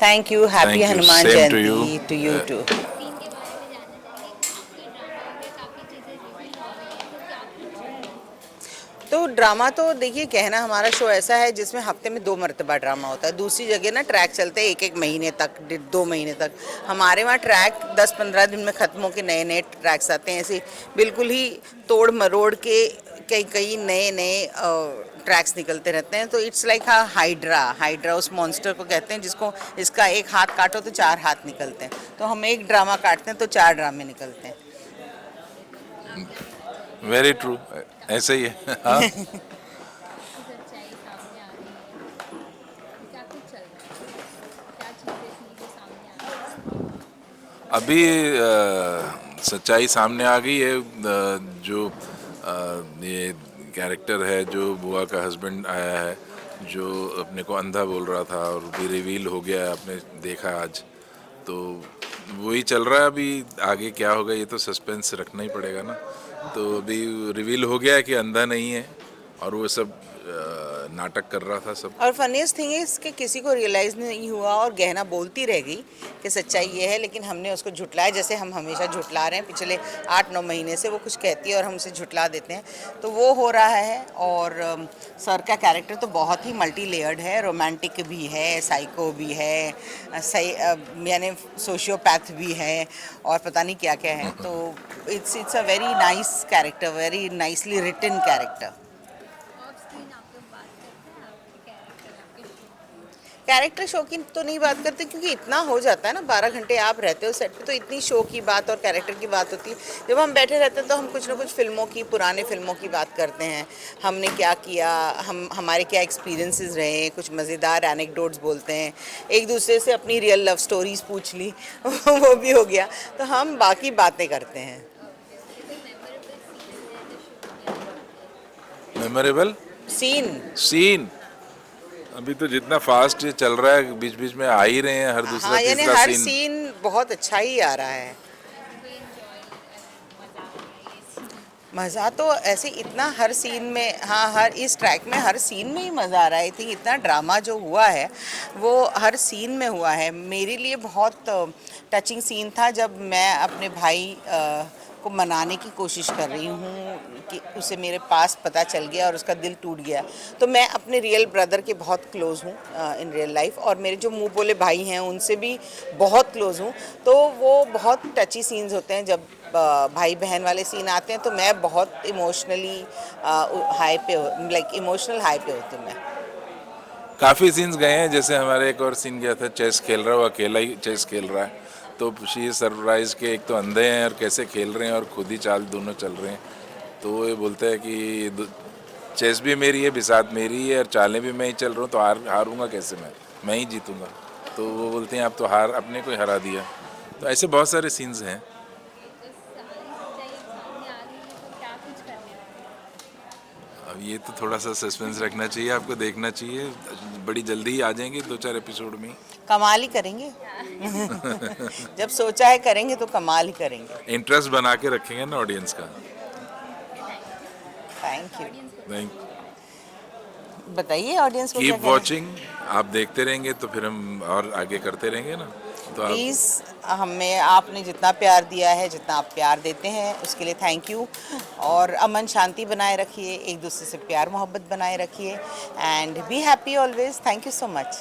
Thank you, happy thank you, Hanuman same to you. Jayanti to you too. Scene के बारे में जानना चाहेंगे, काफ़ी ड्रामा हो गया, काफ़ी चीज़ें रिवील हो गई हैं, तो क्या कुछ है? तो ड्रामा तो देखिए, कहना हमारा शो ऐसा है जिसमें हफ्ते में 2 मरतबा ड्रामा होता है। दूसरी जगह ना ट्रैक चलते हैं एक एक महीने तक, 2 महीने तक। हमारे वहाँ ट्रैक 10-15 दिन में ख़त्म होकर नए नए ट्रैक्स आते हैं। ऐसे बिल्कुल ही तोड़ मरोड़ के कई कई नए नए ट्रैक्स निकलते रहते हैं। तो इट्स लाइक हाइड्रा। हाइड्रा उस मॉन्स्टर को कहते हैं जिसको, इसका एक हाथ काटो तो 4 हाथ निकलते हैं। तो हम एक ड्रामा काटते हैं तो 4 ड्रामे निकलते हैं। वेरी ट्रू, ऐसे ही है। हाँ। काफ़ी सच्चाई सामने आ रही है, तो क्या कुछ चल रहा है? क्या चीज़ें थी जो सामने आ रही है? अभी सच्चाई सामने आ गई है। जो ये कैरेक्टर है, जो बुआ का हस्बैंड आया है, जो अपने को अंधा बोल रहा था और भी रिवील हो गया है, आपने देखा आज। तो वही चल रहा है अभी। आगे क्या होगा ये तो सस्पेंस रखना ही पड़ेगा ना। तो अभी रिवील हो गया है कि अंधा नहीं है, और वो सब नाटक कर रहा था सब। और फनीस्ट थिंग इज कि किसी को रियलाइज़ नहीं हुआ और गहना बोलती रह गई कि सच्चाई ये है, लेकिन हमने उसको झुटलाया। जैसे हम हमेशा झुटला रहे हैं पिछले 8-9 महीने से। वो कुछ कहती है और हम उसे झुटला देते हैं, तो वो हो रहा है। और सर का कैरेक्टर तो बहुत ही मल्टी लेयर्ड है। रोमांटिक भी है, साइको भी है, यानी सोशियोपैथ भी है, और पता नहीं क्या क्या है। तो it's a very nice character, very nicely written character. Off screen आप लोग बात करते हैं, आपके कैरेक्टर, आपके शो की? कैरेक्टर शो की तो नहीं बात करते, क्योंकि इतना हो जाता है ना। 12 घंटे आप रहते हो सेट पे, तो इतनी शो की बात और कैरेक्टर की बात होती है। जब हम बैठे रहते हैं तो हम कुछ ना कुछ फिल्मों की, पुराने फिल्मों की बात करते हैं। हमने क्या किया, हमारे क्या एक्सपीरियंसेस रहे, कुछ मज़ेदार एनेक्डोट्स बोलते हैं, एक दूसरे से अपनी रियल लव स्टोरीज पूछ ली वो भी हो गया। तो हम बाकी बातें करते हैं। कोई मेमोरेबल सीन है जो शो के अंदर? Memorable scene. सीन। अभी तो जितना फास्ट ये चल रहा है, बीच बीच में आ ही रहे हैं हर दूसरा हाँ, यानी तीसरा हर सीन। सीन बहुत अच्छा ही आ रहा है। कोई एंजॉय मज़ा आ रहा है ये सीन? मज़ा तो ऐसे इतना हर सीन में, हाँ, हर इस ट्रैक में हर सीन में ही मज़ा आ रहा है। आई थिंक इतना ड्रामा जो हुआ है वो हर सीन में हुआ है। मेरे लिए बहुत टचिंग सीन था जब मैं अपने भाई को मनाने की कोशिश कर रही हूँ कि उसे मेरे पास पता चल गया और उसका दिल टूट गया। तो मैं अपने रियल ब्रदर के बहुत क्लोज़ हूँ इन रियल लाइफ, और मेरे जो मुंह बोले भाई हैं उनसे भी बहुत क्लोज़ हूँ। तो वो बहुत टची सीन्स होते हैं जब भाई बहन वाले सीन आते हैं। तो मैं बहुत इमोशनली हाई पे, लाइक इमोशनल हाई पे होती हूँ मैं। काफ़ी सीन्स गए हैं। जैसे हमारे एक और सीन गया था, चेस खेल रहा है, वो अकेला ही चेस खेल रहा है। तो शी सरप्राइज के एक तो अंधे हैं और कैसे खेल रहे हैं, और खुद ही चाल दोनों चल रहे हैं। तो वो ये बोलता है कि चेस भी मेरी है, बिसात मेरी है, और चालें भी मैं ही चल रहा हूँ, तो हारूंगा कैसे मैं ही जीतूंगा। तो वो बोलते हैं आप तो अपने को ही हरा दिया। तो ऐसे बहुत सारे सीन्स हैं। ओके, तो सारी सच्चाई अब सामने आ गई है, तो क्या कुछ करने वाले हैं? अब ये तो थोड़ा सा सस्पेंस रखना चाहिए, आपको देखना चाहिए। बड़ी जल्दी ही आ जाएंगे 2-4 एपिसोड में ही। कमाल ही करेंगे। जब सोचा है करेंगे तो कमाल ही करेंगे। इंटरेस्ट बना के रखेंगे ना ऑडियंस का। Okay, thank you. Thank you. Audience को क्या थैंक कहना चाहेंगे? बताइए ऑडियंस को क्या कीप कहना है। वॉचिंग। आप देखते रहेंगे तो फिर हम और आगे करते रहेंगे ना। तो आप प्लीज़, हमें आपने जितना प्यार दिया है, जितना आप प्यार देते हैं, उसके लिए थैंक यू। और अमन शांति बनाए रखिए, एक दूसरे से प्यार मोहब्बत बनाए रखिए, and be happy always. Thank you so much.